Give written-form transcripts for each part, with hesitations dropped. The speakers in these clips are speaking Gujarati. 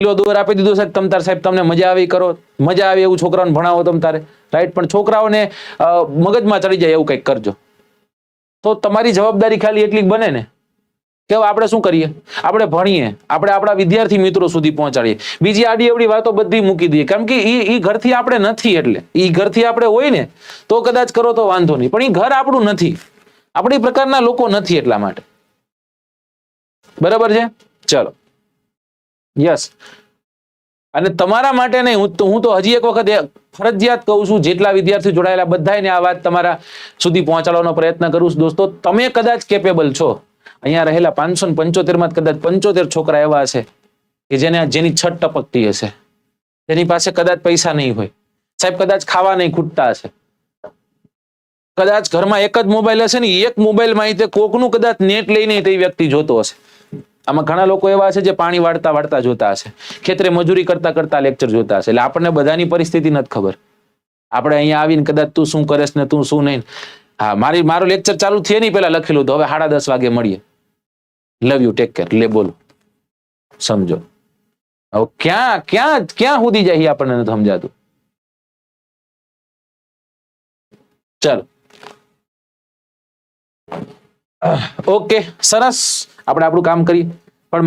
દોર આપી દીધો સાહેબ તમ તાર સાહેબ તમને મજા આવી કરો, મજા આવે એવું છોકરાઓને ભણાવો તમ તારે, રાઈટ. પણ છોકરાઓને મગજમાં ચડી જાય એવું કંઈક કરજો, તો તમારી જવાબદારી ખાલી એટલી બને ને કે આપણે શું કરીએ, આપણે ભણીએ, આપણે આપણા વિદ્યાર્થી મિત્રો સુધી પહોંચાડીએ, બીજી આડી એવડી વાતો બધી મૂકી દઈએ. કેમ કે એ ઘરથી આપણે નથી, એટલે એ ઘરથી આપણે હોય ને તો કદાચ કરો તો વાંધો નહીં, પણ એ ઘર આપણું નથી, આપણી પ્રકારના લોકો નથી, એટલા માટે. બરાબર છે? ચલો, યસ. અને તમારા માટે નહીં, હું તો હજી એક વખત ફરજિયાત કહું છું, જેટલા વિદ્યાર્થીઓ જોડાયેલા બધાને આ વાત તમારા સુધી પહોંચાડવાનો પ્રયત્ન કરું છું. દોસ્તો, તમે કદાચ કેપેબલ છો. અહીંયા રહેલા 575 માં કદાચ 75 છોકરા એવા હશે કે જેની છત ટપકતી હશે, જેની પાસે કદાચ પૈસા નહીં હોય સાહેબ, કદાચ ખાવા નહીં ખૂટતા હશે, કદાચ ઘરમાં એક જ મોબાઈલ હશે ને, એક મોબાઈલમાં તે કોકનું કદાચ નેટ લઈને તે વ્યક્તિ જોતો હશે. આમાં ઘણા લોકો એવા છે જે પાણી વાળતા વાળતા જોતા હશે, ખેતરે મજૂરી કરતા કરતા લેક્ચર જોતા હશે. એટલે આપણને બધાની પરિસ્થિતિ નથી ખબર. આપણે અહીંયા આવીને કદાચ તું શું કરેશ ને તું શું નહીં. હા, મારો લેક્ચર ચાલુ થયે નહીં પેલા લખેલું તો હવે 10:30 વાગે મળીએ. Love you, take care. લે બોલો, સમજો. હવે ક્યાં સુધી જાય આપણને નથી સમજાતું. ચાલો, ઓકે, સરસ. આપણે આપણું કામ કરીએ, પણ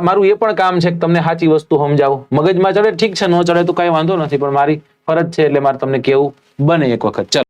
મારું એ પણ કામ છે કે તમને સાચી વસ્તુ સમજાવું. મગજમાં ચડે ઠીક છે, ન ચડે તો કઈ વાંધો નથી, પણ મારી ફરજ છે એટલે મારે તમને કેવું બને એક વખત. ચાલો.